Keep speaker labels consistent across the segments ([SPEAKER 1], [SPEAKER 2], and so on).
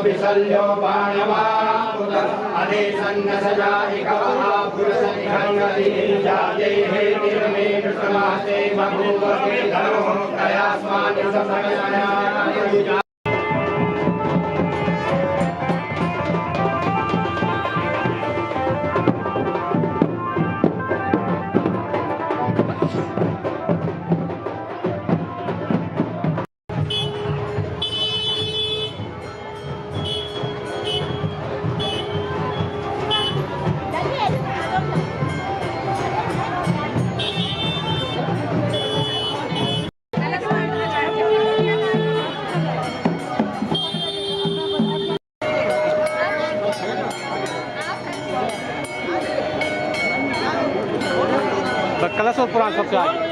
[SPEAKER 1] विशल्यो बाणवा अदेशन्न सजाहि कवहा पुरुषनिहंगति जाते हे निर्मे कृतमासे बभूव के धनो कयास्मानि ससगणया
[SPEAKER 2] कलश और पुराण सबसे आगे।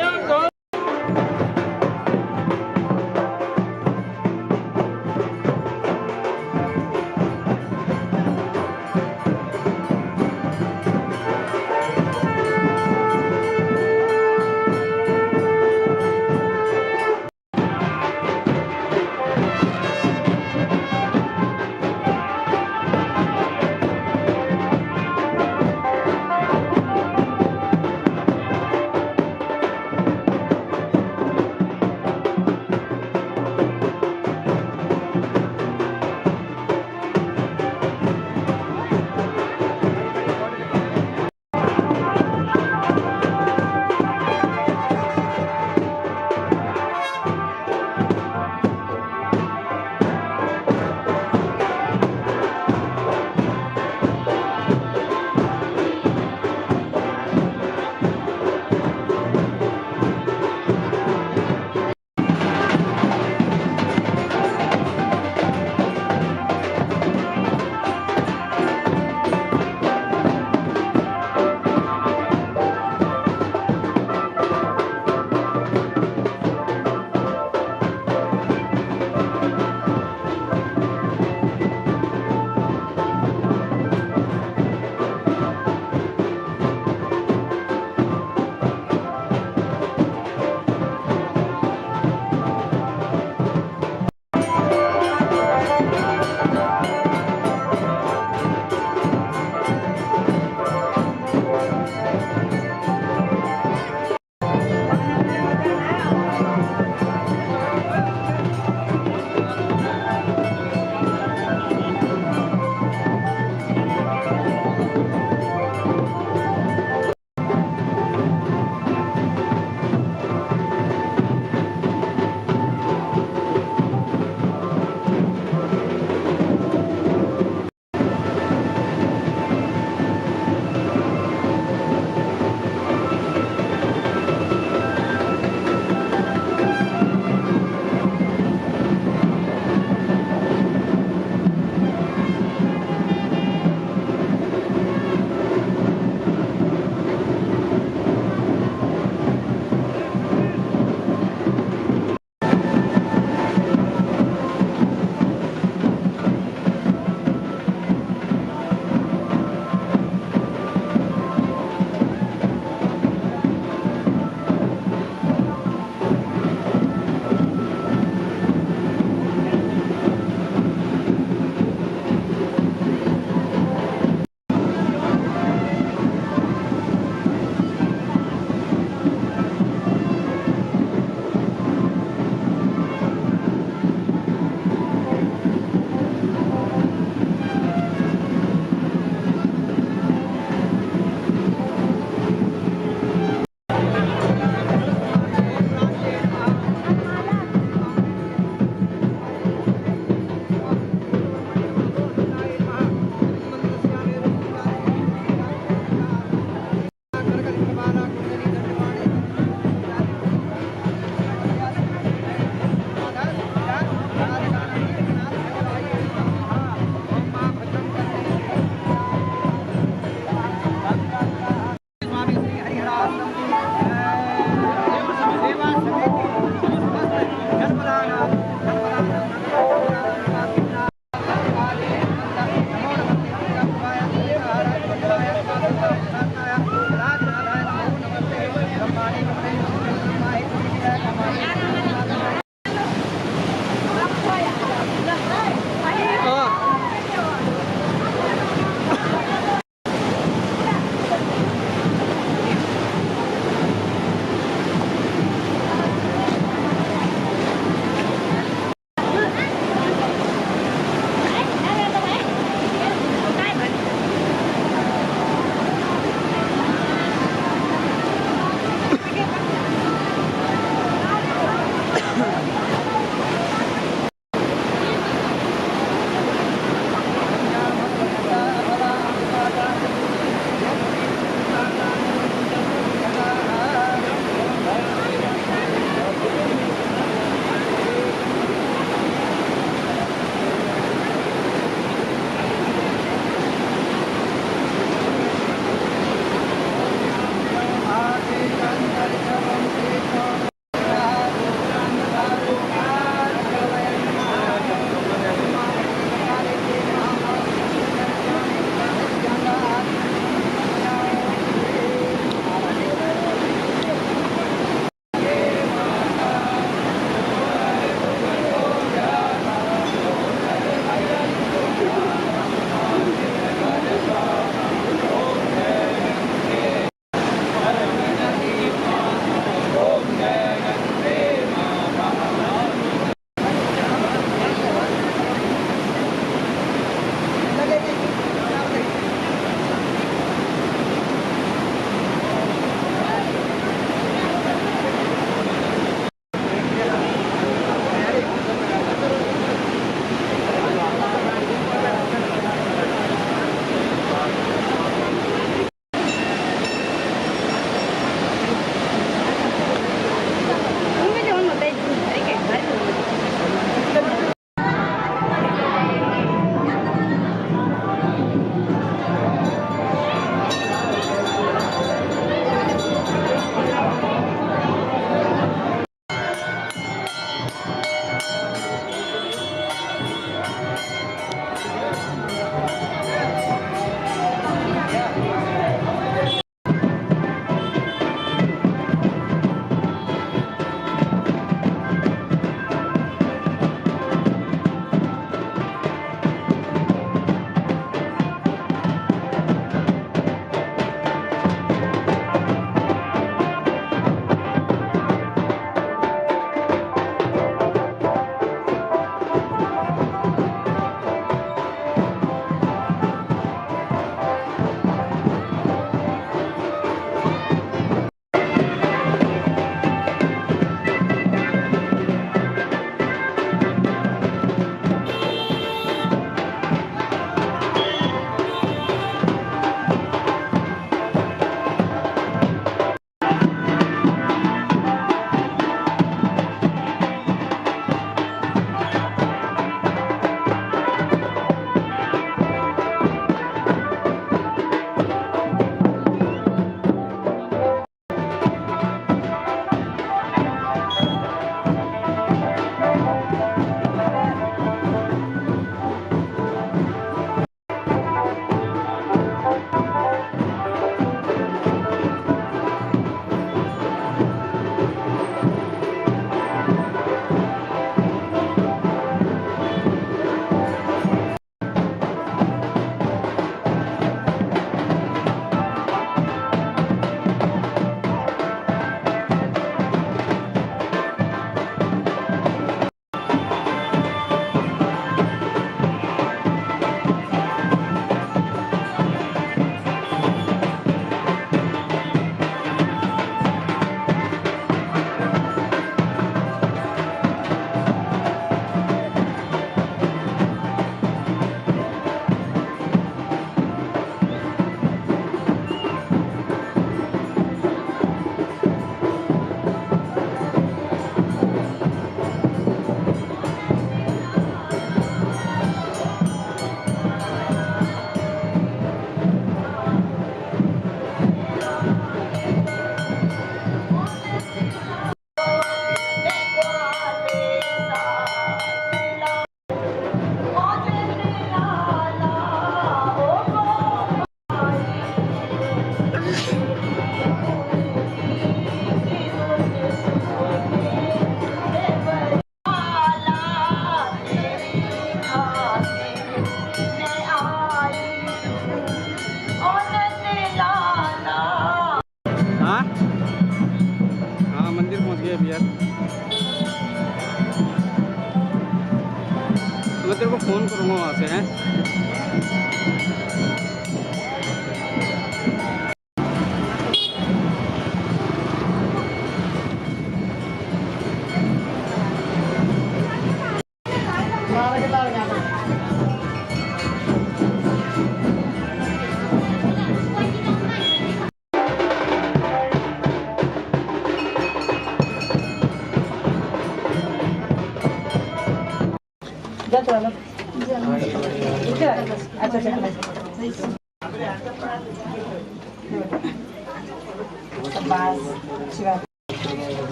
[SPEAKER 2] मैं तेरे को फोन करूँगा वहाँ से हैं।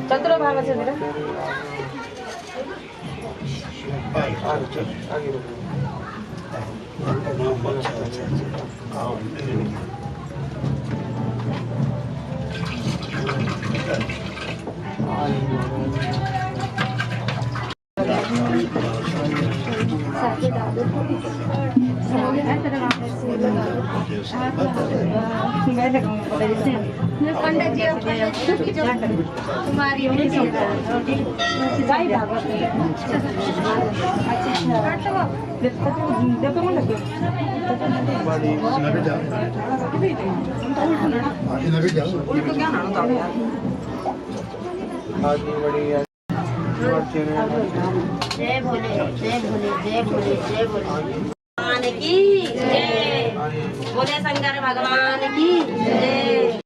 [SPEAKER 3] चतुर्भाग से पंडित जी तुम्हारी जय भोले जय भोले जय भोले जय भोले भगवान की जय। बोले शंकर भगवान की जय।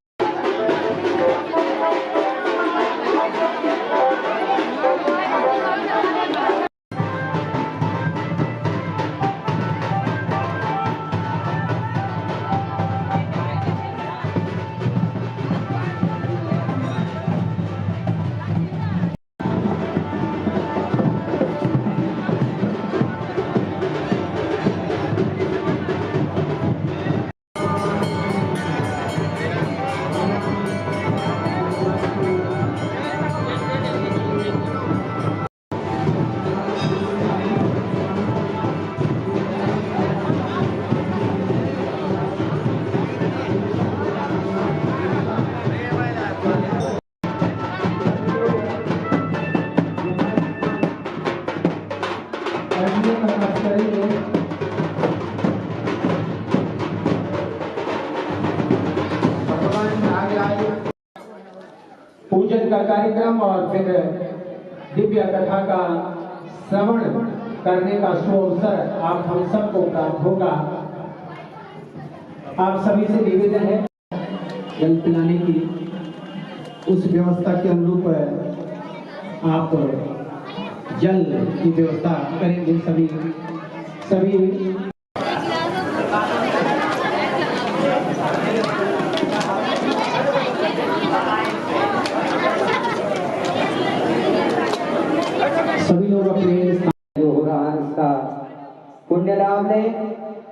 [SPEAKER 4] पूजन का कार्यक्रम और फिर दिव्य कथा का श्रवण करने का सुअवसर आप हम सबको प्राप्त होगा। आप सभी से निवेदन है जल पिलाने की उस व्यवस्था के अनुरूप आप जल की व्यवस्था करेंगे। सभी लोग अपने जो हो रहा है इसका पुण्य लाभ ले।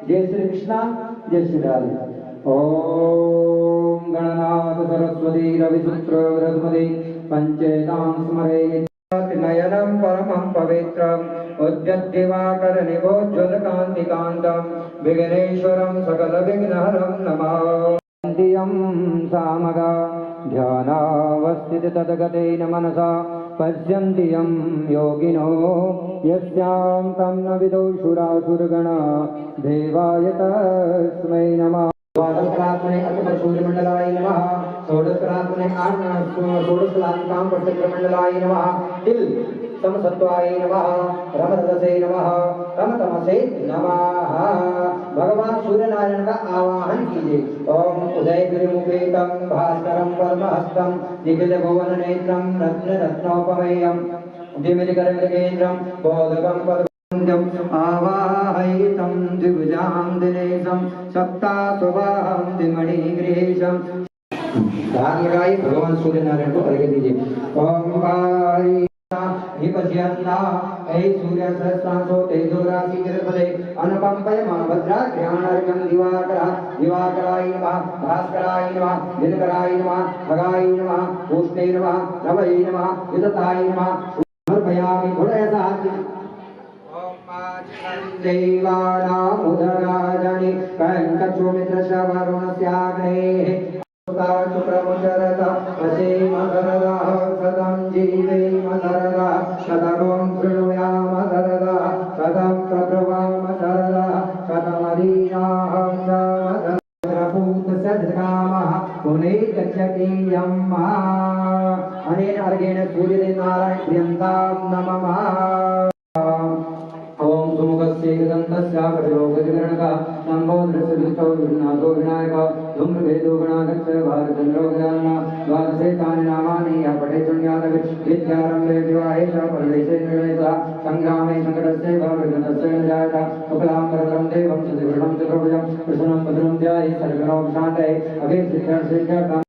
[SPEAKER 4] जय श्री कृष्णा जय श्री राधे। ओम गणनाथ सरस्वती रविपुत्र बृहस्पति पंचेतां स्मरे नयनम परमं पवित्रम उद्यद्दिवाकर निभोज्वलकान्तिकान्तं विघ्नेश्वरं सकल विघ्नहरं नमाम्यहं सामगा ध्यानावस्थित तद्गतेन मनसा पश्यन्ति यं योगिनो यस्यां तं न विदो शुरासुरगणा देवाय तस्मै नमः। द्वादशकलात्मने अष्टसूर्यमण्डलाय नमः। षोडशकलात्मने षोडशकलात्मकां प्रचक्रमण्डलाय नमः। तिल समसत्वाय नमः। रमरदसे नमः। रमतमसे नमः। भगवान सूर्यनारायण का आवाहन कीजिए। ओम उदयगिरिमुपेतं भास्करं परमहस्तं निखिलभुवन नेत्रं रत्नरत्नोपमेयं दिमिलिकरमृगेन्द्रं बोधकं पद्मं आवाहयितं द्विभुजां दिनेशं सप्तासुवाहं दिमणिगृहेशं। धार लगाई भगवान सूर्य नारायण को अर्घ्य दीजिए। ओम वारी विपश्यन्ना ऐ सूर्य सहस्रांशो तेजो राशि किरपदे अनुकंपयमान भद्राग्रहणार्घ्यं दिवाकराय नमः। भास्कराय नमः। दिनकराय नमः। खगाय नमः। उष्णे नमः। नवये नमः। विदताय नमः। समर्पयामि गुणयसाति। देवानामुदराजनि कंकचुमित्रश्रवरुणस्याग्नेः
[SPEAKER 1] शुक्रमुचरदा असेमसरदा सदं जीवेमसरदा सदर्वं कृणुयामसरदा सदं प्रभवामसरदा सदमदीनाः समसरपूतसद्कामः पुनैकचकीयम् अनेन अर्घेण सूर्यदेवनारायण प्रियन्तां नमः। ओम सुमुखस्य एकदन्तस्य प्रतिलोकजगरणका नम्बोन्द्रसुलितो विघ्नादो विनायक धूम्रभेदो गणागच्छ भारतचन्द्रोगदान द्वादशे तानि नामानि यः पठे शृणुयात् विद्यारम्भे विवाहे च परदेशे निर्णयता सङ्ग्रामे सङ्कटस्य भवविघ्नस्य न जायत उपलाम्बरं देवं सुदृढं च प्रभुजं प्रसन्नं भद्रं ध्याये सर्वविघ्नोपशान्तये अभिसिद्ध्यर्थसिद्ध्यर्थं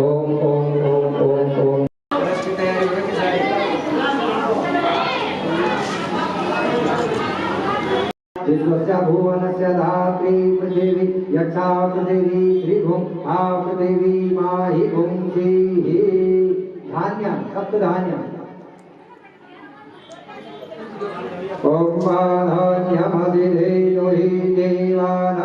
[SPEAKER 1] ओम ओम ओम ओम ओम विश्वस्य भुवनस्य धात्री पृथिवी यक्षा पृथिवी श्रीभूम आ पृथिवी माहि भुंसी धान्य सप्तधान्य ओम धान्यमधिदेयो हि देवान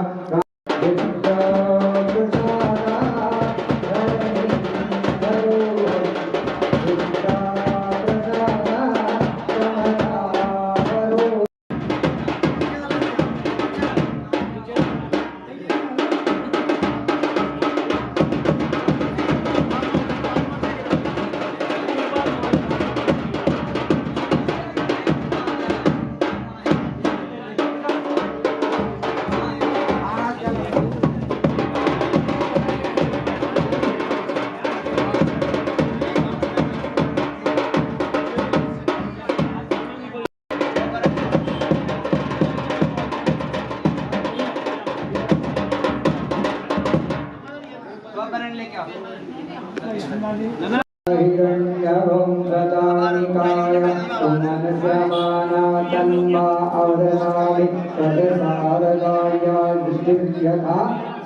[SPEAKER 1] हिरण्यभं सदानिकाय पुनस्यमाना तन्मा अवदनामि तदसारदाया दृष्टिर्यथा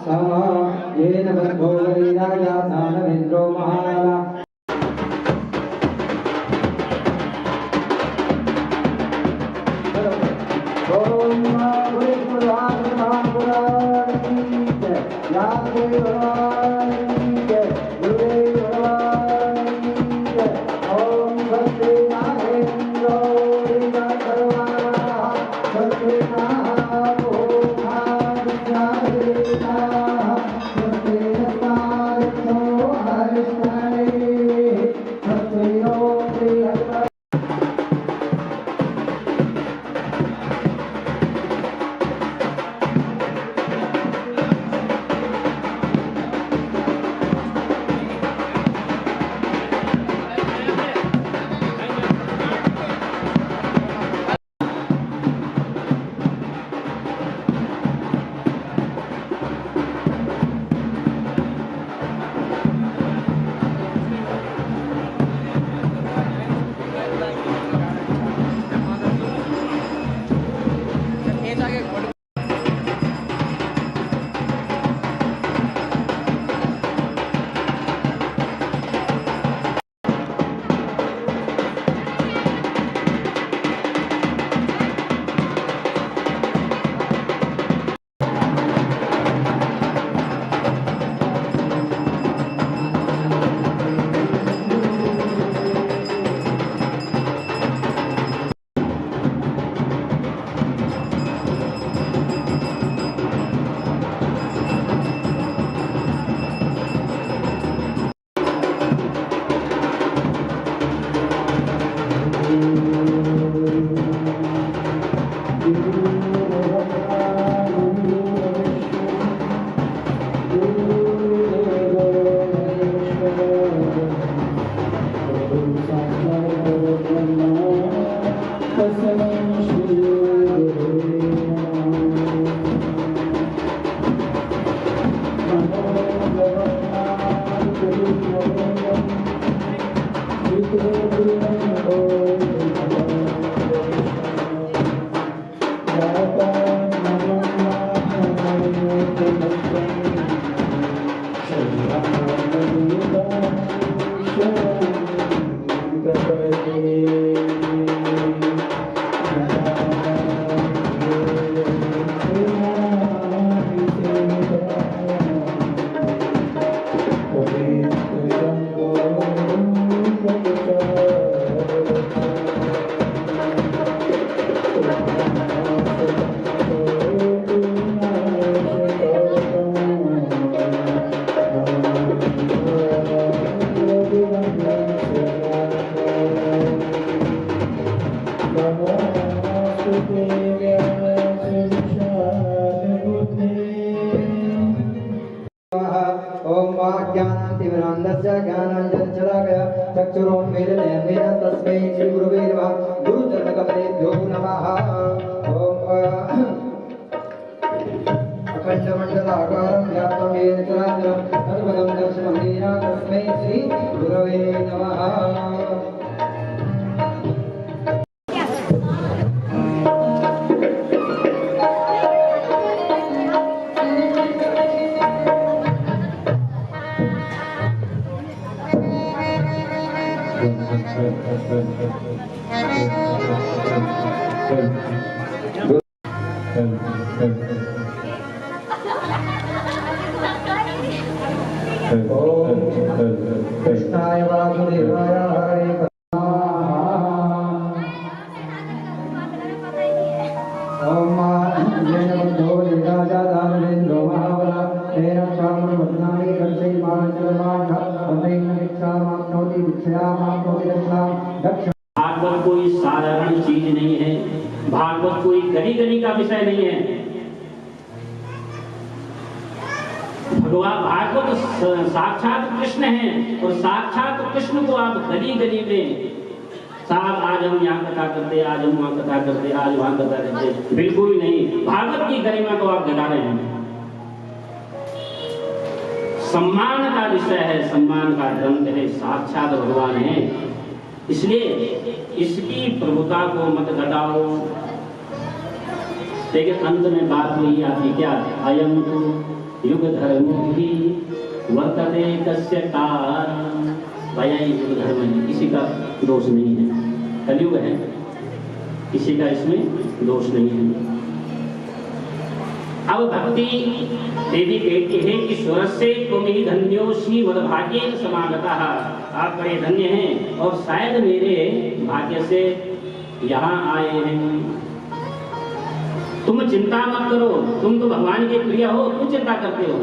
[SPEAKER 1] समा येन बन्धो वैराजा दानवेन्द्रो महाराजा ओम ओम ज्ञानातिमिरान्धस्य ज्ञानाञ्जनशलाकया चक्षुरोन्मीलितं तस्मै श्री गुरुवे नमः गुरुचरणकमलेभ्यो नमः ओम अखण्डमण्डलाकारं व्याप्तं येन चराचरं तत्पदं दर्शनं येन तस्मै श्री गुरवे नमः कृष्णाय वासुदेवाय हरे ओम जयवद्धो राजा दानवेन्द्रो महाबला तेन चामरवदनानि कर्षै मानचरमाण अतैन भिक्षामाप्नोति भिक्षयामाप्नोति दक्षिणां
[SPEAKER 5] भागवत कोई साधारण चीज नहीं है। भागवत कोई गली गली का विषय नहीं है। भगवान भागवत साक्षात कृष्ण है और साक्षात कृष्ण को आप गली गली में साहब आज हम यहाँ कथा करते, आज हम वहाँ कथा करते, आज वहाँ कथा करते, बिल्कुल नहीं। भागवत की गरिमा को आप गिरा रहे हैं। सम्मान का विषय है, सम्मान का ग्रंथ है, साक्षात भगवान है। इसलिए इसकी प्रभुता को मत घटाओ। लेकिन अंत में बात वही आती क्या, अयम तो युग धर्म ही वर्तते कस्य कारण। भैया युग धर्म है, किसी का दोष नहीं है। कलयुग है, किसी का इसमें दोष नहीं है। अब भक्ति देवी कहती है कि स्वरस्य त्वमि धन्योऽसि मद्भाग्येन समागतः। आप बड़े धन्य हैं और शायद मेरे भाग्य से यहाँ आए हैं। तुम चिंता मत करो, तुम तो भगवान के प्रिय हो, तुम चिंता करते हो।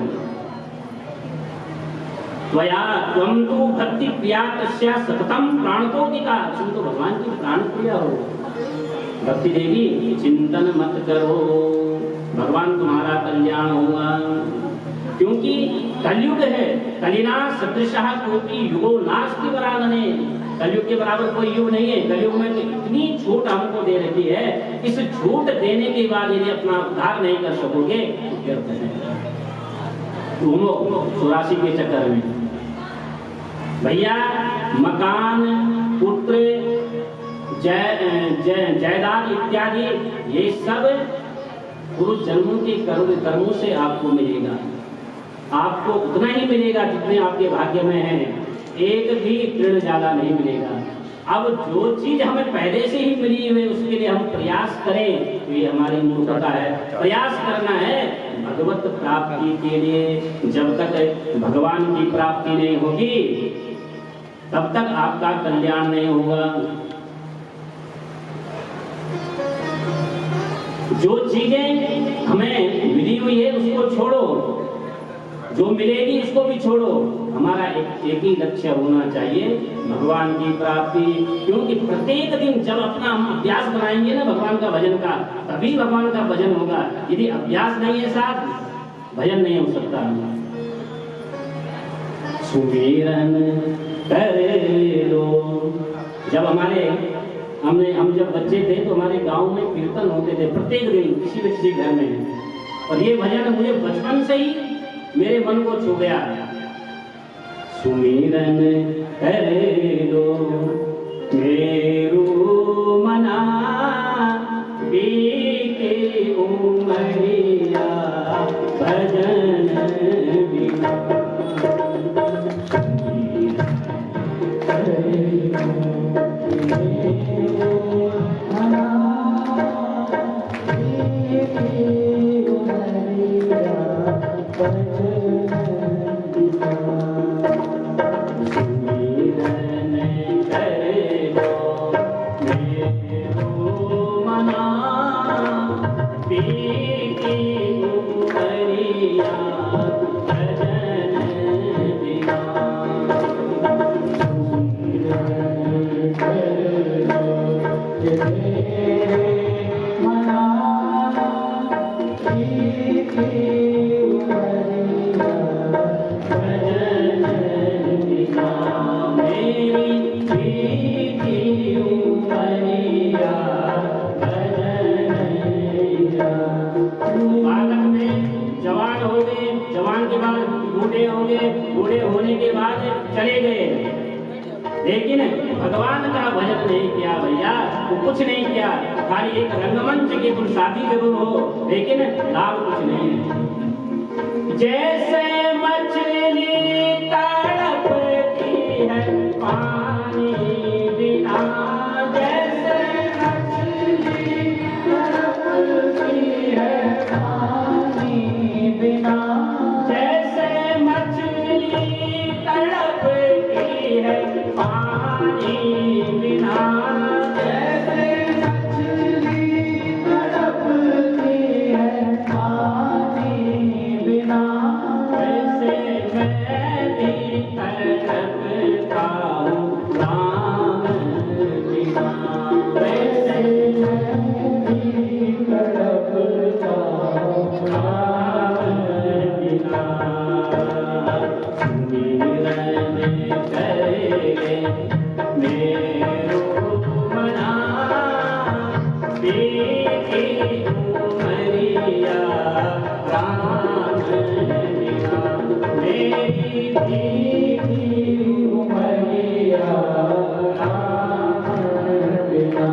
[SPEAKER 5] त्वया त्वं तु भक्ति प्रिया तस्या सततं प्राणतोऽधिका। तुम तो भगवान की प्राण प्रिय हो। भक्ति देवी चिंतन मत करो, भगवान तुम्हारा कल्याण होगा। क्योंकि कलयुग है, कलिना सदृशः कोटि युगो नास्ति वरानने। कलयुग के बराबर कोई युग नहीं है। कलयुग में इतनी छूट हमको दे रही है, इस छूट देने के बाद यदि अपना उद्धार नहीं कर सकोगे तो व्यर्थ है। घूमो 84 के चक्कर में। भैया मकान, पुत्र, जायदाद इत्यादि ये सब पूर्व जन्मों के कर्मों से आपको मिलेगा। आपको उतना ही मिलेगा जितने आपके भाग्य में है, एक भी तृण ज्यादा नहीं मिलेगा। अब जो चीज हमें पहले से ही मिली हुई है उसके लिए हम प्रयास करें तो ये हमारी मूर्खता है। प्रयास करना है भगवत प्राप्ति के लिए। जब तक भगवान की प्राप्ति नहीं होगी तब तक आपका कल्याण नहीं होगा। जो चीजें हमें मिली हुई है उसको छोड़ो, जो मिलेगी उसको भी छोड़ो। हमारा एक ही लक्ष्य होना चाहिए, भगवान की प्राप्ति। क्योंकि प्रत्येक दिन जब अपना हम अभ्यास बनाएंगे ना भगवान का भजन का, तभी भगवान का भजन होगा। यदि अभ्यास नहीं है साथ, भजन नहीं हो सकता। सुमिरन करे लो। जब हम जब बच्चे थे तो हमारे गांव में कीर्तन होते थे प्रत्येक दिन किसी न किसी घर में। और ये भजन मुझे बचपन से ही मेरे मन को छू गया। सुमिरन करे लो मेरो मना बीते उमरिया भजन बिना। बालक में जवान हो गए, जवान के बाद बूढ़े हो गए, बूढ़े होने के बाद चले गए, लेकिन भगवान का भजन नहीं किया भैया, वो कुछ नहीं किया, खाली एक रंगमंच की तुम शादी जरूर हो, लेकिन लाभ कुछ नहीं है। जैसे मछली तड़पती है पानी बिना, जैसे मछली तड़पती है पानी बिना, जैसे मछली तड़पती है पानी बिना, जैसे मछली तड़पती है पानी बिना, वैसे मैं भी तड़पता हूँ राम बिना, वैसे मैं भी तड़पता हूँ राम बिना। मिलन करेंगे मेरो मना, बेटी उमरिया राम बिना, मेरी बेटी उमरिया राम बिना।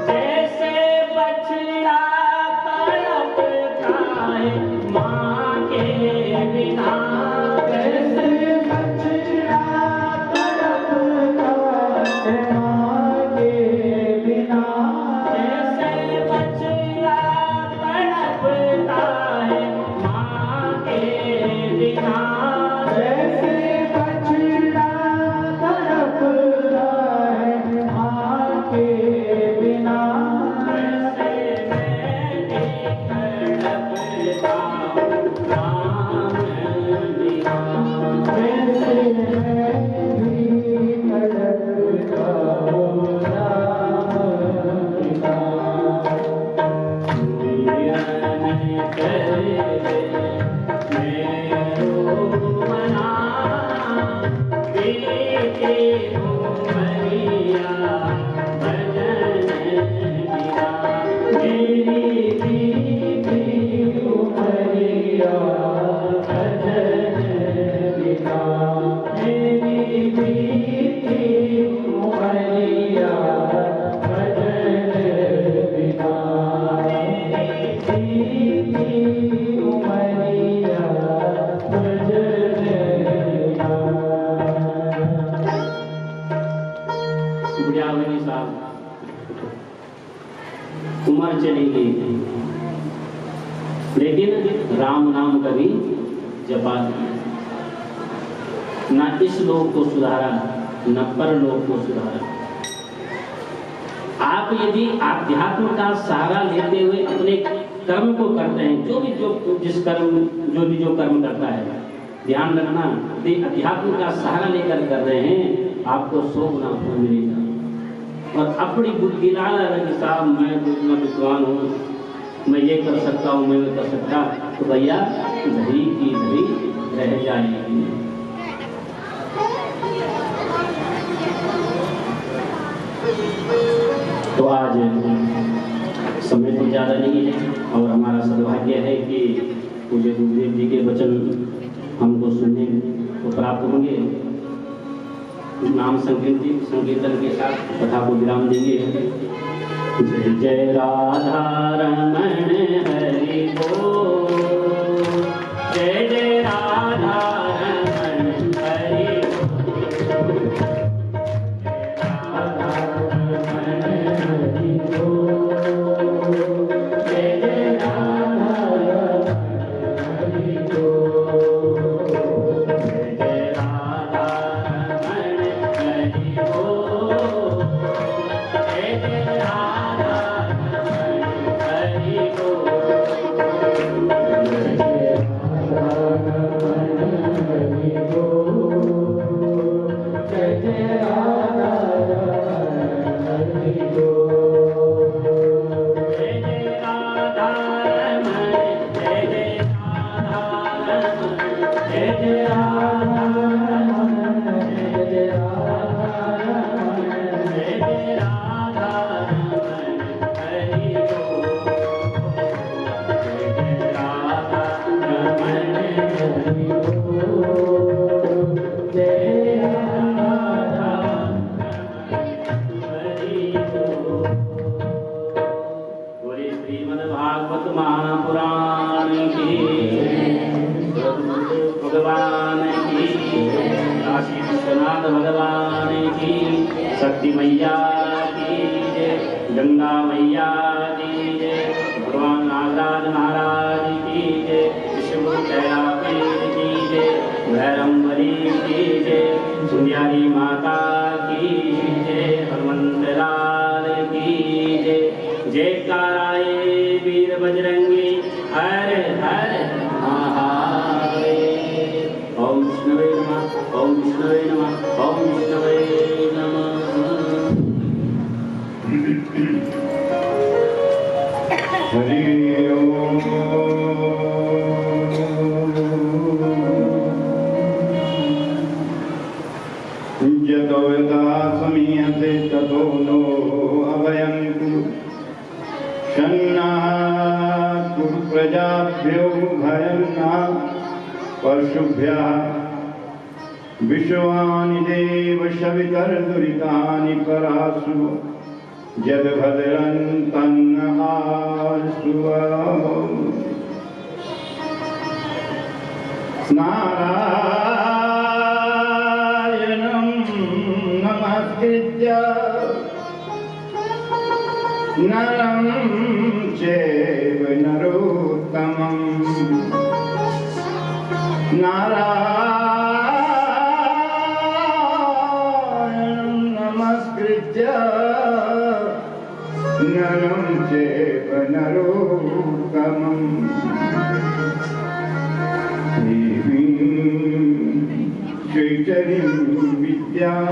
[SPEAKER 5] जैसे बछड़ा तड़पता है माँ के बिना, जैसे बछड़ा तड़पता है माँ के बिना, जैसे बछड़ा तड़पता है माँ के बिना, जैसे बछड़ा तड़पता है माँ के बिना, वैसे मैं भी तड़पता हूँ राम बिना, वैसे मैं भी तड़पता हूँ राम बिना। मिलन करे मेरो मना, बेटी उमरिया भजन बिना, मेरी बेटी उमरिया भजन बिना, मेरी बेटी उमरिया भजन बिना, मेरी बेटी उमरिया भजन बिना। बुढ़ियावली साहब उम्र चली गई, लेकिन राम नाम कभी जपा नहीं, न इस लोक को सुधारा न परलोक को सुधारा। आप यदि आध्यात्म का सहारा लेते हुए अपने कर्म को करते हैं, जो जो कर्म करता है, ध्यान रखना, यदि अध्यात्म का सहारा लेकर कर रहे हैं, आपको 100 गुना फल मिलेगा। और अपनी बुद्धि ना रखी साहब मैं तो इतना विद्वान हूँ, मैं ये कर सकता हूँ, मैं ये कर सकता, तो भैया धरी की धरी रह जाएगी। तो आज समय तो ज़्यादा नहीं है और हमारा सौभाग्य है कि पूज्य गुरुदेव जी के वचन हमको सुनने को प्राप्त होंगे। नाम संकीर्तन के साथ कथा को विराम देंगे। जय जय राधा रमण हरि बोल, जय जय राधा रमण हरि बोल। जय जय राधा रमण जय जय राधा रमण जय जय राधा रमण हरि बोल जय जय राधा रमण हरि बोल जय राधा हरि बोल। बोले श्रीमद्भागवत महापुराण की भगवान की, काशी विश्वनाथ भगवान की, शक्ति मैया की जय, गंगा मैया की जय, भगवान नागराज महाराज की जय, विष्णु कैलाश की जय, भैरंबरी की जय, सुंदरी माता की जय, हनुमंत लाल की जय। जयकाराए वीर बजरंगी हर हर महादेव। ओम विष्णुवे नमः, ओम विष्णुवे नमः, ओम विष्णुवे नमः।
[SPEAKER 6] हरि ओम। यतो यथा समीयते ततो नो अभयं कुरु शन्नाः कुरु प्रजाभ्यो भयं न पशुभ्यः विश्वानि देव शवितर्दुरितानि परासु यद्भद्रं तन्न आसु। नारायणं नमस्कृत्य नरं चैव नरोत्तमं नारायणं नमस्कृत्य नरं चैव नरोत्तमं देवीं चैतन्यं विद्यां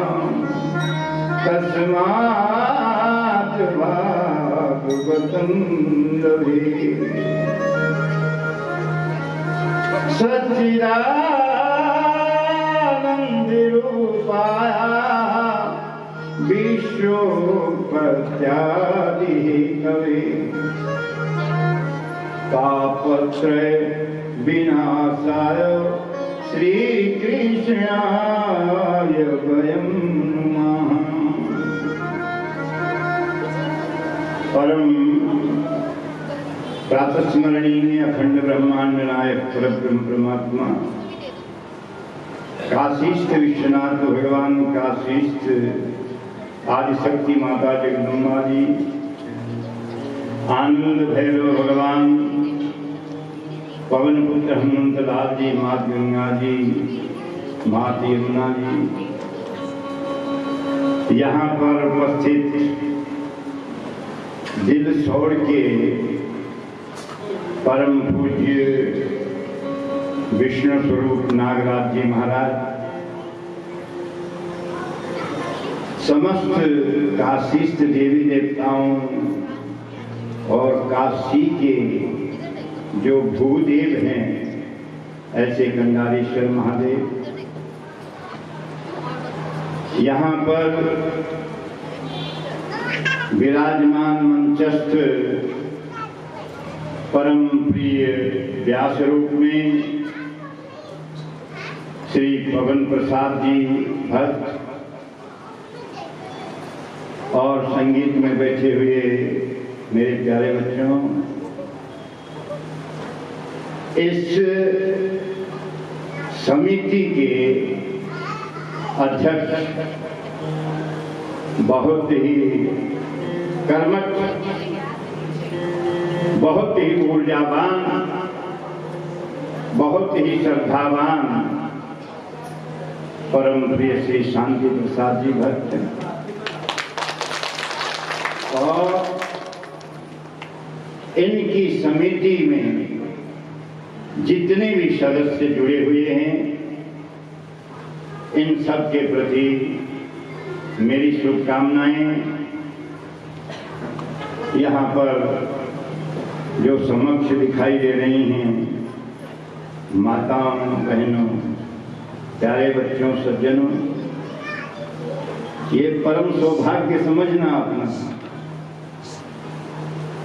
[SPEAKER 6] तस्मात् भागवतं लभे। सच्चिदानन्दरूपाय विश्वोत्पत्त्यादिहेतवे तापत्रय विनाशाय श्रीकृष्णाय वयं नमः। परम प्रातस्मरणीय अखंड ब्रह्मांड नायक परब्रह्म परमात्मा काशीस्थ विश्वनाथ भगवान, काशीस्थ आदिशक्ति माता जगदम्बा जी, आनंद भैरव भगवान, पवन पुत्र हनुमंत लाल जी, मात गंगा जी, मात यमुना जी, यहाँ पर उपस्थित दिल छोड़ के परम पूज्य विष्णु स्वरूप नागराज जी महाराज, समस्त काशीस्थ देवी देवताओं और काशी के जो भूदेव हैं ऐसे गंगारेश्वर महादेव, यहाँ पर विराजमान मंचस्थ परम प्रिय व्यास रूप में श्री पवन प्रसाद जी भक्त और संगीत में बैठे हुए मेरे प्यारे बच्चों, इस समिति के अध्यक्ष बहुत ही कर्मठ, बहुत ही ऊर्जावान, बहुत ही श्रद्धावान परम प्रिय श्री शांति प्रसाद जी भक्त हैं। और इनकी समिति में जितने भी सदस्य जुड़े हुए हैं, इन सब के प्रति मेरी शुभकामनाएं। यहाँ पर जो समक्ष दिखाई दे रही हैं माताओं, बहनों, प्यारे बच्चों, सज्जनों, ये परम सौभाग्य समझना अपना।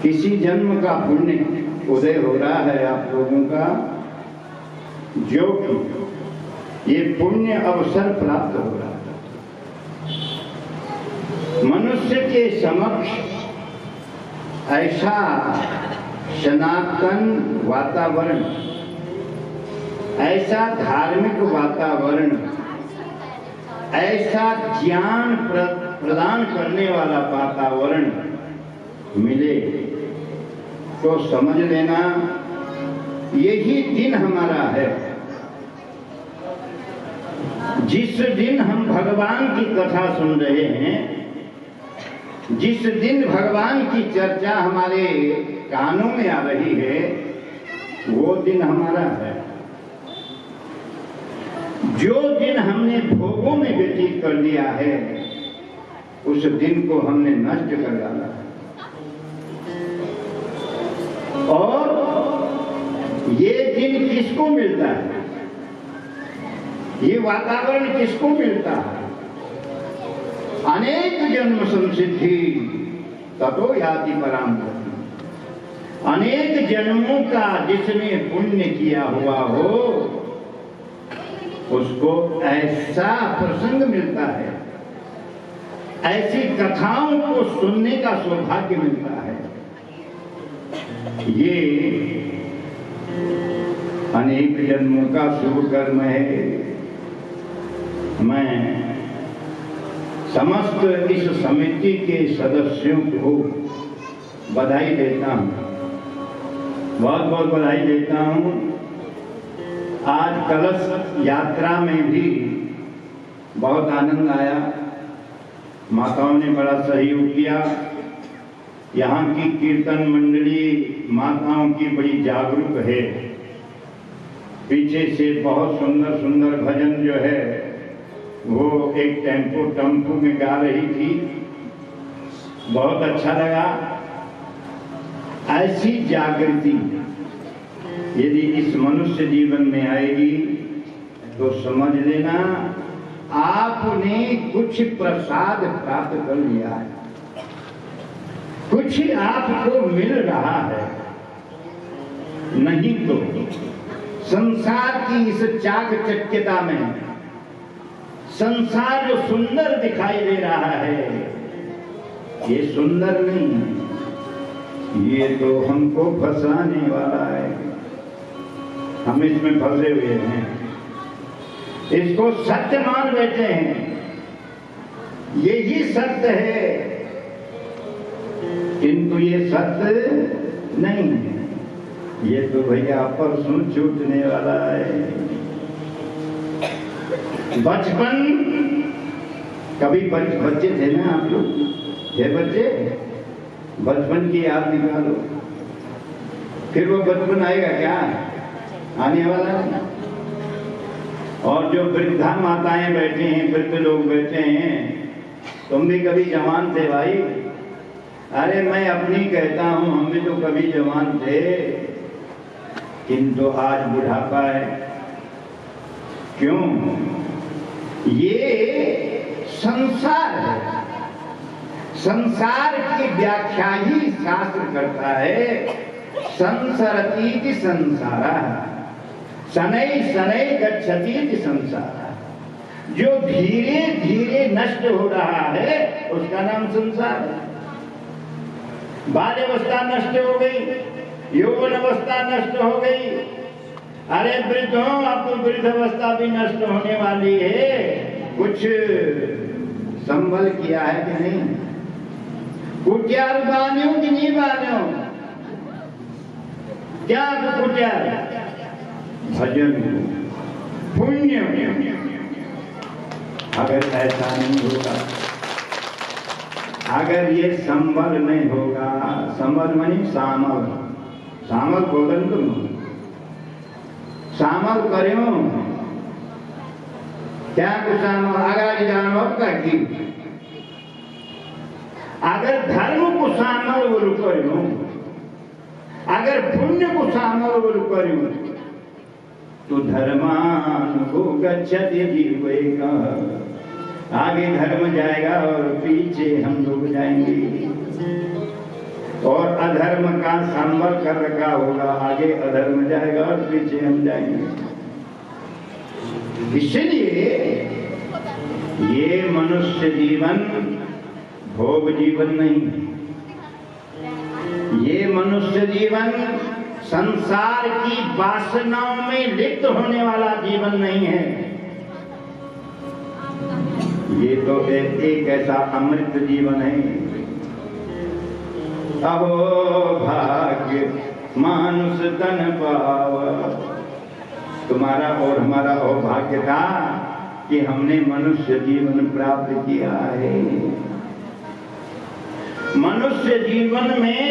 [SPEAKER 6] किसी जन्म का पुण्य उदय हो रहा है आप लोगों का, जो कि ये पुण्य अवसर प्राप्त हो रहा है। मनुष्य के समक्ष ऐसा सनातन वातावरण, ऐसा धार्मिक वातावरण, ऐसा ज्ञान प्रदान करने वाला वातावरण मिले तो समझ लेना यही दिन हमारा है। जिस दिन हम भगवान की कथा सुन रहे हैं, जिस दिन भगवान की चर्चा हमारे कानों में आ रही है, वो दिन हमारा है। जो दिन हमने भोगों में व्यतीत कर दिया है, उस दिन को हमने नष्ट कर डाला है। और ये दिन किसको मिलता है? ये वातावरण किसको मिलता है? अनेक जन्म संसिद्धि ततो याति पराम गति। अनेक जन्मों का जिसने पुण्य किया हुआ हो, उसको ऐसा प्रसंग मिलता है, ऐसी कथाओं को सुनने का सौभाग्य मिलता है। ये अनेक जन्मों का शुभ कर्म है। मैं समस्त इस समिति के सदस्यों को बधाई देता हूँ, बहुत बहुत बधाई देता हूँ। आज कलश यात्रा में भी बहुत आनंद आया, माताओं ने बड़ा सहयोग किया। यहाँ की कीर्तन मंडली माताओं की बड़ी जागरूक है। पीछे से बहुत सुंदर सुंदर भजन जो है वो एक टेम्पो में गा रही थी, बहुत अच्छा लगा। ऐसी जागृति यदि इस मनुष्य जीवन में आएगी तो समझ लेना आपने कुछ प्रसाद प्राप्त कर लिया है, कुछ आपको मिल रहा है। नहीं तो संसार की इस चाकचक्यता में, संसार जो सुंदर दिखाई दे रहा है, ये सुंदर नहीं है, ये तो हमको फंसाने वाला है। हम इसमें फंसे हुए हैं, इसको सत्य मान बैठे हैं, यही सत्य है, किंतु ये सत्य नहीं है। ये तो भैया परसों छूटने वाला है। बचपन, कभी बच्चे थे ना आप लोग, ये बच्चे बचपन की याद निकालो, फिर वो बचपन आएगा क्या? आने वाला है। और जो वृद्धा माताएं बैठी हैं, वृद्ध लोग बैठे हैं, तुम भी कभी जवान थे भाई। अरे मैं अपनी कहता हूं, हम भी तो कभी जवान थे, किंतु आज बुढ़ापा है। क्यों? ये संसार है। संसार की व्याख्या ही शास्त्र करता है, संसरतीति संसारा, शनै शनै गच्छतीति संसारा। जो धीरे धीरे नष्ट हो रहा है उसका नाम संसार है। बाल्यावस्था नष्ट हो गई, यौवन अवस्था नष्ट हो गई। अरे वृद्धों, अब तो वृद्धावस्था भी नष्ट होने वाली है। कुछ संभल किया है कि नहीं? कुटियार बान्यो कि नहीं बान्यो? क्या कुटियार? भजन, पुण्य। अगर ऐसा नहीं होगा, अगर ये संबल नहीं होगा, संबल मानी सामल, सामल बोलन तुम सामल करो क्या? कुछ सामल आगे जानो का की, अगर धर्म को सामल बोल करो, अगर पुण्य को सामल बोल करो, तो धर्मानुगो गच्छति जीवेका, आगे धर्म जाएगा और पीछे हम लोग जाएंगे। और अधर्म का संवर कर रखा होगा, आगे अधर्म जाएगा और पीछे हम जाएंगे। इसलिए ये मनुष्य जीवन भोग जीवन नहीं, ये मनुष्य जीवन संसार की वासनाओं में लिप्त होने वाला जीवन नहीं है। ये तो एक ऐसा अमृत जीवन है। अहो भाग्य मानुष तन पावा, तुम्हारा और हमारा भाग्य था कि हमने मनुष्य जीवन प्राप्त किया है। मनुष्य जीवन में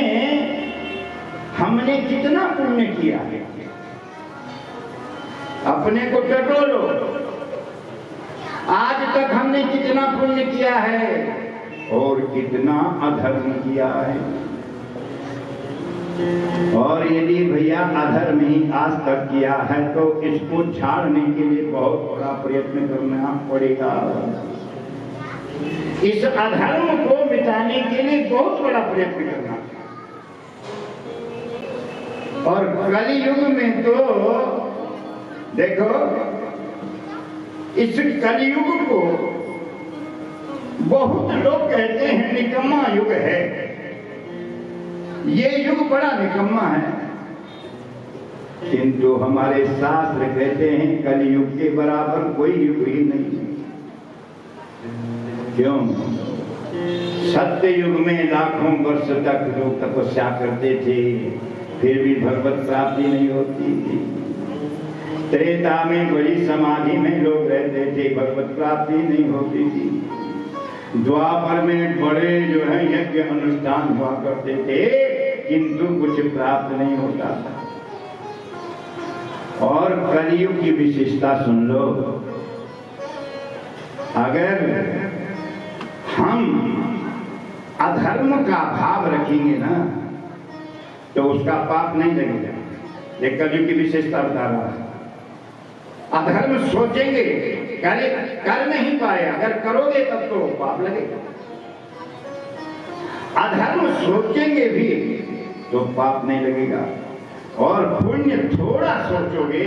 [SPEAKER 6] हमने कितना पुण्य किया है, अपने को टटोलो। आज तक हमने कितना पुण्य किया है और कितना अधर्म किया है। और यदि भैया अधर्म ही आज तक किया है तो इसको झाड़ने के लिए बहुत बड़ा प्रयत्न करना पड़ेगा। इस अधर्म को मिटाने के लिए बहुत बड़ा प्रयत्न करना। और कलियुग में तो देखो, इस कलियुग को बहुत लोग कहते हैं निकम्मा युग है। ये युग बड़ा निकम्मा है, किंतु हमारे शास्त्र कहते हैं कलियुग के बराबर कोई युग ही नहीं है। क्यों? सत्य युग में लाखों वर्ष तक लोग तपस्या करते थे, फिर भी भगवत प्राप्ति नहीं होती थी। त्रेता में बड़ी समाधि में लोग रहते थे, भगवत प्राप्ति नहीं होती थी। द्वापर में बड़े जो है यज्ञ अनुष्ठान हुआ करते थे, किंतु कुछ प्राप्त नहीं होता था। और कलियुग की विशेषता सुन लो, अगर हम अधर्म का भाव रखेंगे ना तो उसका पाप नहीं लगेगा। ये कलियुग की विशेषता बता रहा है। अधर्म सोचेंगे, कर नहीं पाए, अगर करोगे तब तो पाप लगेगा। अधर्म सोचेंगे भी तो पाप नहीं लगेगा। और पुण्य थोड़ा सोचोगे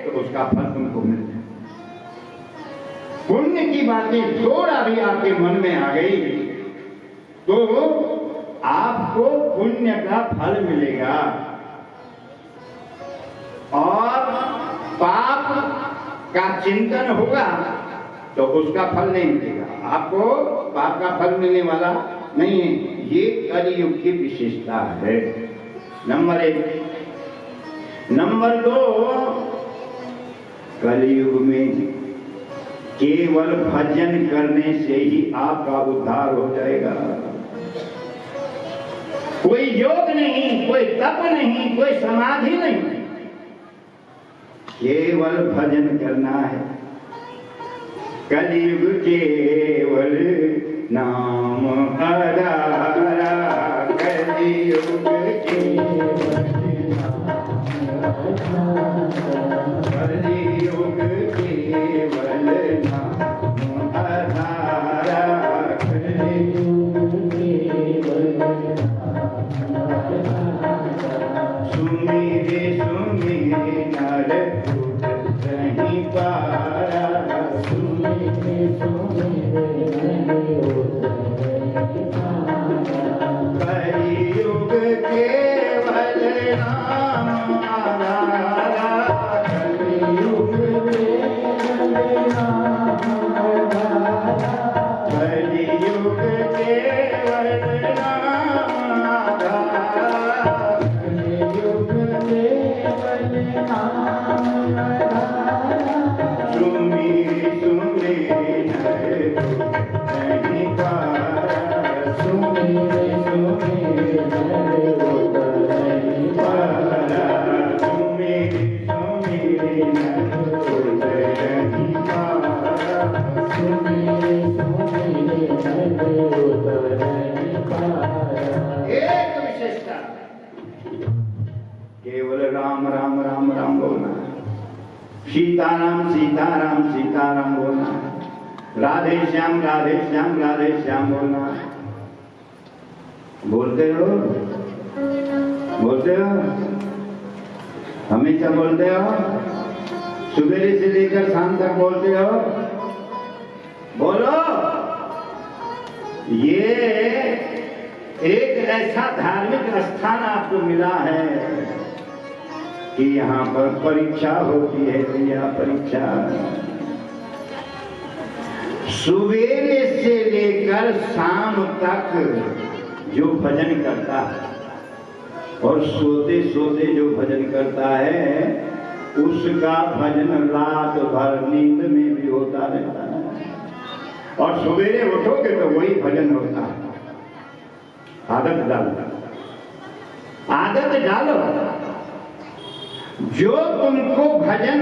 [SPEAKER 6] तो उसका फल तुमको मिल जाए। पुण्य की बातें थोड़ा भी आपके मन में आ गई तो आपको पुण्य का फल मिलेगा। और पाप का चिंतन होगा तो उसका फल नहीं मिलेगा। आपको पाप का फल मिलने वाला नहीं है। ये कलियुग की विशेषता है, नंबर 1। नंबर 2, कलियुग में केवल भजन करने से ही आपका उद्धार हो जाएगा। कोई योग नहीं, कोई तप नहीं, कोई समाधि नहीं, केवल भजन करना है। कलियुग केवल नाम आधारा, कलियुग केवल कलियुग केवल नाम आधारा, कलियुग केवल सुमिरे सुमिरे नर नहीं पारा, सुमिरे सुमिरे कलियुग केवल नाम आधारा, कलियुग केवल नाम आधारा, कलियुग केवल नाम आधारा, कलियुग केवल नाम आधारा, सुमिरे सुमिरे नर नहीं पारा, सुमिरे सुमिरे नर नहीं पारा, सुमिरे सुमिरे नर नहीं पारा, सुमिरे सुमिरे नर नहीं पारा। एक विशेषता, केवल राम राम राम राम बोलना। सीताराम सीताराम सीताराम बोलना है। राधे श्याम राधे श्याम राधे श्याम बोलना है। बोलते हो, बोलते हो, हमेशा बोलते हो, सुबह से लेकर शाम तक बोलते हो, बोलो। ये एक ऐसा धार्मिक स्थान आपको मिला है कि यहाँ पर परीक्षा होती है भैया, परीक्षा। सुबह से लेकर शाम तक जो भजन करता है और सोते सोते जो भजन करता है, उसका भजन रात भर नींद में भी होता रहता है, और सवेरे उठोगे तो वही भजन होता है। आदत डालो, आदत डालो। जो तुमको भजन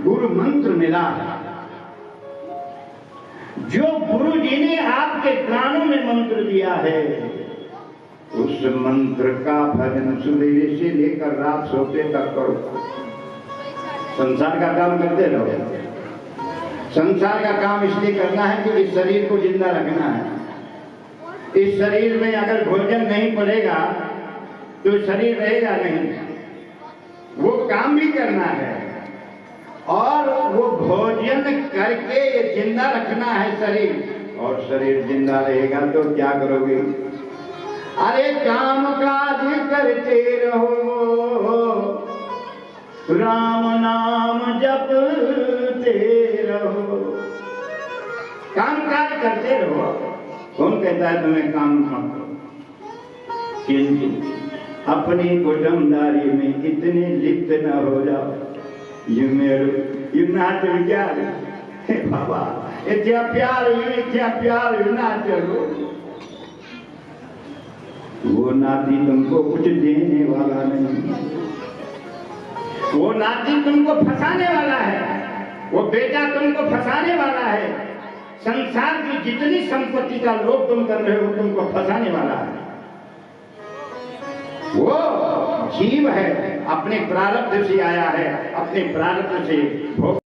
[SPEAKER 6] गुरु मंत्र मिला है, जो गुरु जी ने आपके कानों में मंत्र दिया है, उस मंत्र का भजन सुबह से लेकर रात सोते तक करो। संसार का काम करते रहो। संसार का काम इसलिए करना है कि इस शरीर को जिंदा रखना है। इस शरीर में अगर भोजन नहीं पड़ेगा तो शरीर रहेगा नहीं। वो काम भी करना है और वो भोजन करके ये जिंदा रखना है शरीर, और शरीर जिंदा रहेगा तो क्या करोगे? अरे काम काज करते रहो, राम नाम जपते रहो। काम काज करते रहो। कौन कहता है तुम्हें काम मत करो? किंतु अपनी कुटुंबदारी में इतने लिप्त न हो जाओ। यू नाच विचार बाबा, इतना प्यार यू नाच। वो नाती तुमको कुछ देने वाला नहीं, वो नाती तुमको फंसाने वाला है, वो बेटा तुमको फंसाने वाला है। संसार की जितनी संपत्ति का लोभ तुम कर रहे हो, तुमको फंसाने वाला है। वो जीव है, अपने प्रारब्ध से आया है, अपने प्रारब्ध से भोग।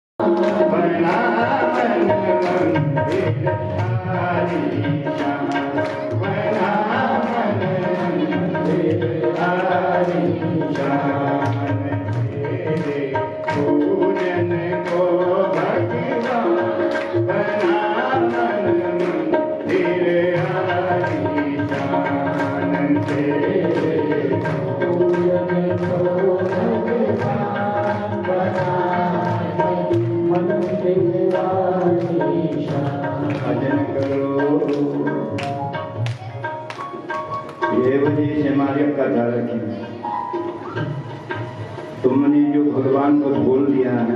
[SPEAKER 6] तुमने जो भगवान को बोल दिया है,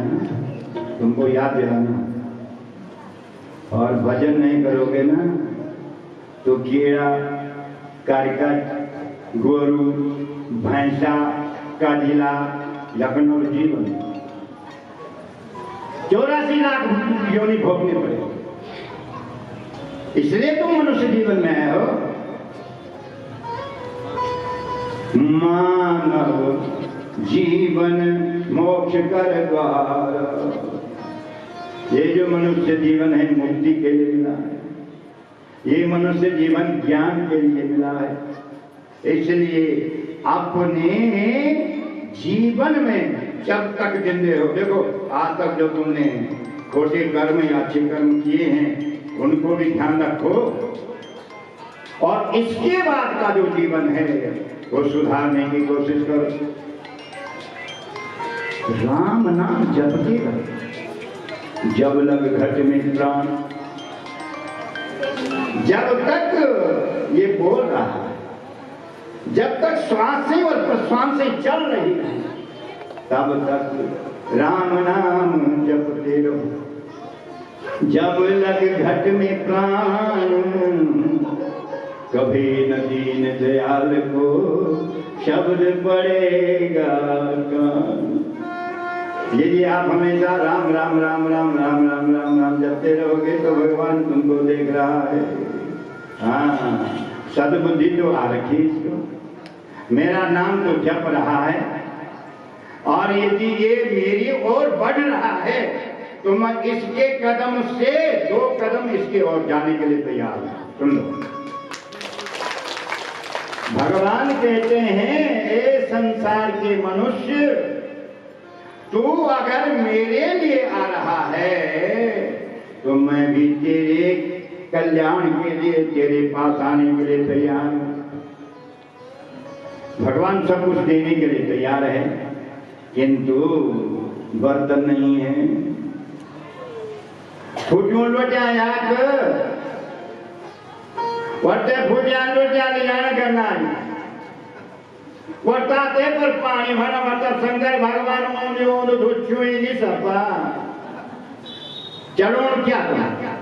[SPEAKER 6] तुमको याद दिलाना। और भजन नहीं करोगे ना तो कीड़ा, करकट, गोरू, भैंसा, कजिला, लखनऊ जीवन 84 लाख योनि भोगने पड़े। इसलिए तुम मनुष्य जीवन में आए हो। मानव जीवन मोक्ष कर द्वार। ये जो मनुष्य जीवन है मुक्ति के लिए मिला है। ये मनुष्य जीवन ज्ञान के लिए मिला है। इसलिए अपने जीवन में जब तक जिंदे हो, देखो आज तक जो तुमने खोटे कर्म या अच्छे कर्म किए हैं उनको भी ध्यान रखो, और इसके बाद का जो जीवन है वो सुधारने की कोशिश करो। राम नाम जपते रहो। जब लग घट में प्राण, जब तक ये बोल रहा है, जब तक श्वासें और प्रश्वासें चल रही है, तब तक राम नाम जपते रहो। जब लग घट में प्राण, कभी न दीन दयाल को शब्द पड़ेगा कान। यदि आप हमेशा राम राम राम राम राम राम राम राम जपते रहोगे तो भगवान तुमको देख रहा है। हाँ, सद्बुद्धि तो आ रखी इसको। मेरा नाम तो जप रहा है और यदि ये मेरी ओर बढ़ रहा है तो मैं इसके कदम से 2 कदम इसके ओर जाने के लिए तैयार हूं। सुन लो, भगवान कहते हैं, ए संसार के मनुष्य, तू अगर मेरे लिए आ रहा है तो मैं भी तेरे कल्याण के लिए तेरे पास आने के लिए तैयार हूं। भगवान सब कुछ देने के लिए तैयार है, किंतु बर्तन नहीं है। फूटियों लोटा याक वर्ते फूटिया लोटा ले जाना करना है वर्ताते पर पानी भरा मतलब शंकर भगवान मोने ओन धुच्चू ही सपा चलो क्या करना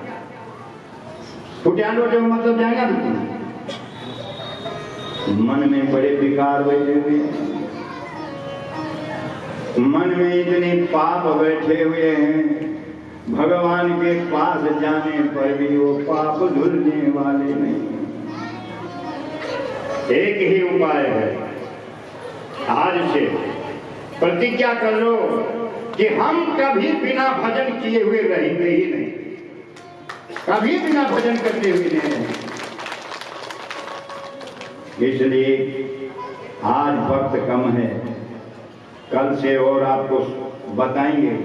[SPEAKER 6] फूटिया लोटे मतलब जाएगा मन में बड़े विकार बैठे हुए, मन में इतने पाप बैठे हुए हैं, भगवान के पास जाने पर भी वो पाप धुलने वाले नहीं। एक ही उपाय है, आज से प्रतिज्ञा कर लो कि हम कभी बिना भजन किए हुए रहेंगे ही नहीं, कभी बिना भजन करते हुए नहीं रहेंगे। इसलिए आज वक्त कम है, कल से और आपको बताएंगे।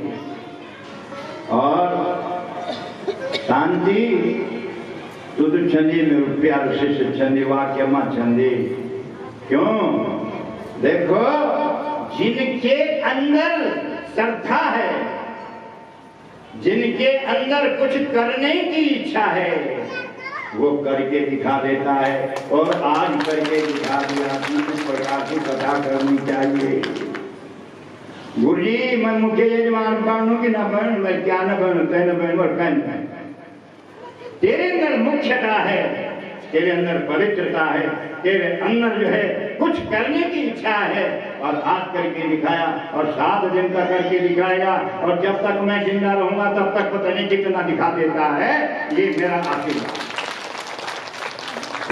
[SPEAKER 6] और शांति तुद छंदी में प्यार शिष्य छंदी वाक्य मां छंदी। क्यों? देखो, जिनके अंदर श्रद्धा है, जिनके अंदर कुछ करने की इच्छा है, वो करके दिखा देता है। और आज करके दिखा दिया, किस प्रकार की कथा करनी चाहिए। गुरु जी, मैं मुख्य यजमान बनूं कि न बनूं, मैं क्या न बनूं, तय न बनूं और कहीं न। तेरे अंदर मुख्यता है, तेरे अंदर पवित्रता है, तेरे अंदर जो है कुछ करने की इच्छा है। और आज करके दिखाया और 7 दिन का करके दिखाएगा, और जब तक मैं जिंदा रहूंगा तब तक पता नहीं कितना दिखा देता है। ये मेरा आशीर्वाद।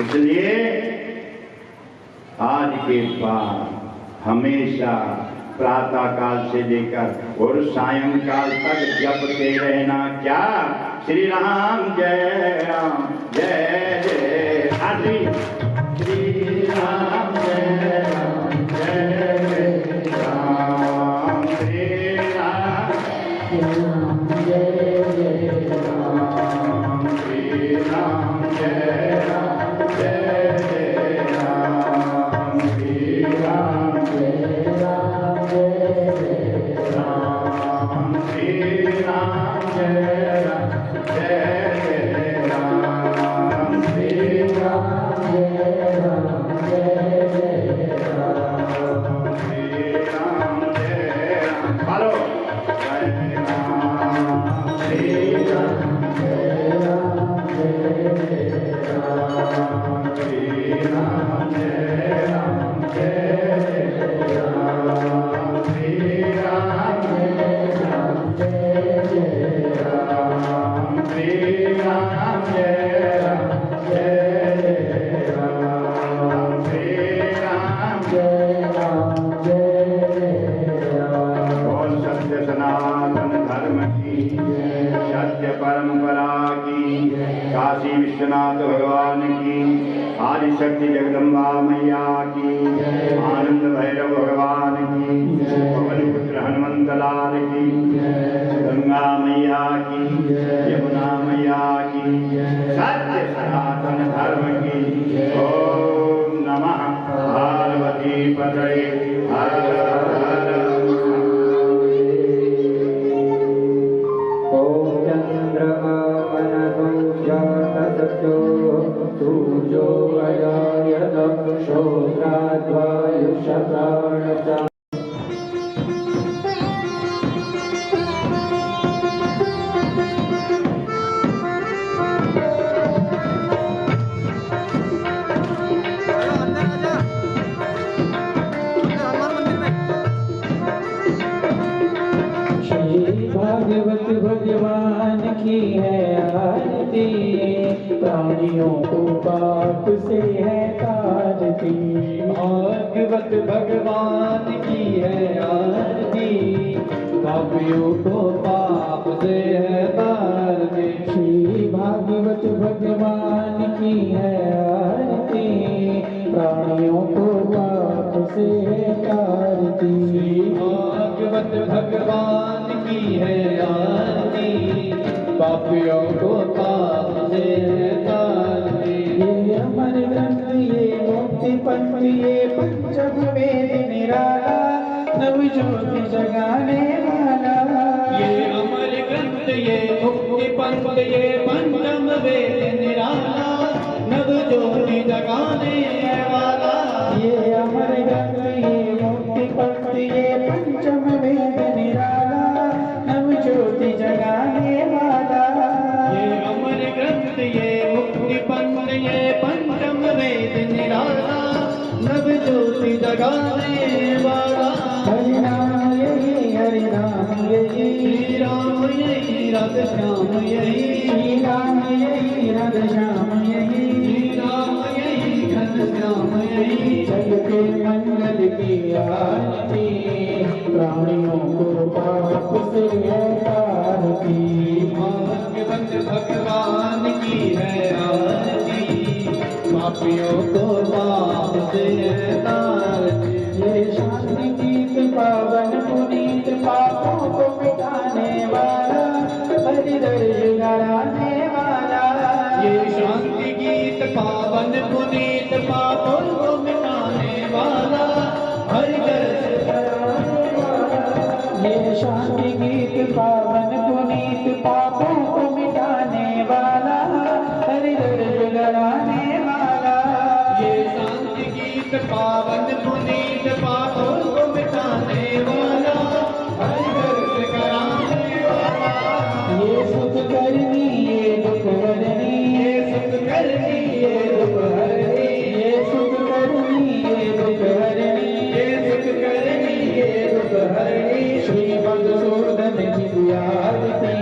[SPEAKER 6] इसलिए आज के बाद हमेशा प्रातः काल से लेकर और सायंकाल तक जपते रहना। क्या? श्री राम जय राम जय जय हरि, श्री राम जय राम जय जय राम, श्री राम जय जय राम, श्री राम जय राम जय जय राम, श्री राम जय राम जय जय राम, श्री राम जय राम जय जय राम, श्री राम जय राम जय जय राम, श्री राम जय राम। बोलो जय राम, श्री राम जय राम जय जय राम, श्री राम जय राम जय जय राम, श्री राम जय राम जय जय राम, श्री राम जय राम जय जय राम, श्री राम जय राम जय जय राम। बोल सत्य सनातन धर्म की, सत्य परंपरा की, काशी विश्वनाथ भगवान की, आदिशक्ति जगदम्बा मैया की, आनंद भैरव भगवान की, पवन पुत्र हनुमंत लाल की, गंगा मैया की, यमुना मैया की, सत्य सनातन धर्म की। ओम नमः पार्वती पतये हर हर
[SPEAKER 1] सूर्यो अजायत श्रोत्राद्वायुषप्राणश्च।
[SPEAKER 4] भागवत भगवान की है आरती, प्राणियों को पाप से है तारती। भागवत भगवान की है आरती, पापियों को पाप से है तारती। श्री भागवत भगवान की है आरती, प्राणियों को पाप से है तारती। श्री भागवत भगवान की है आरती, पापियों को पाप से है तारती। ये अमर ग्रंथ ये मुक्ति पंथ ये पंचम वेद निराला, नव ज्योति जगाने वाला। ये अमर ग्रंथ ये मुक्ति पंथ ये पंचम वेद निराला, नव ज्योति जगाने वाला। ये अमर ग्रंथ ये मुक्ति पंथ ये पंचम वेद निराला, नव ज्योति जगाने वाला। ये अमर ग्रंथ ये मुक्ति पंथ ये पंचम वेद निराला, नव ज्योति जगाने वाला। हरि नाम यही हरि नाम यही, श्री राम यही राधे श्याम यही, श्री राम यही राधे श्याम यही, श्री राम यही घन श्याम यही। जग के मंगल की आरती, प्राणियों को पाप से है तारती। भागवत भगवान की है आरती, पापियों को पाप से है तारती। ये शांति गीत पावन पुनीत, पापों को मिटाने वाला, हरि दर्श कराने वाला। ये शांति गीत पावन पुनीत, पापों को मिटाने वाला, हरि दर्श कराने वाला। ये शांति गीत पावन पुनीत, पापों को मिटाने वाला, हरि दर्श कराने वाला। ये शांति गीत पावन पुनीत, पापों को मिटाने वाला, हरि दर्श कराने वाला। ये सुख करनी ये दुख हरनी, ये सुख करनी ये दुख हरनी, ये सुख करनी ये दुख हरनी, ये सुख करनी ये दुख हरनी। श्री मधुसूदन की आरती,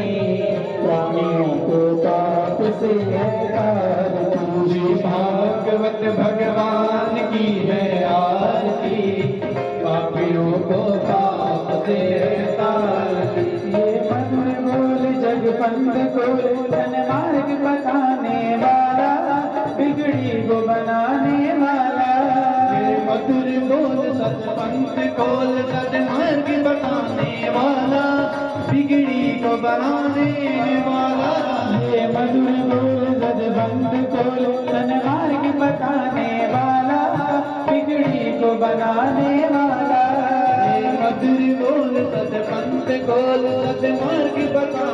[SPEAKER 4] प्राणियों को पाप से है तारती। श्री भागवत भगवान की है आरती, पापियों को पाप से है तारती। ये मधुर बोल जग पंथ खोल, सन्मार्ग बताने वाला, बिगड़ी को बनाने वाला। ये मधुर बोल सतपंथ खोल, सन्मार्ग बताने वाला, बिगड़ी को बनाने वाला। ये मधुर बोल सतपंथ खोल, सन्मार्ग बताने वाला, बिगड़ी को बनाने वाला। ये मधुर बोल सतपंथ खोल, सन्मार्ग बताने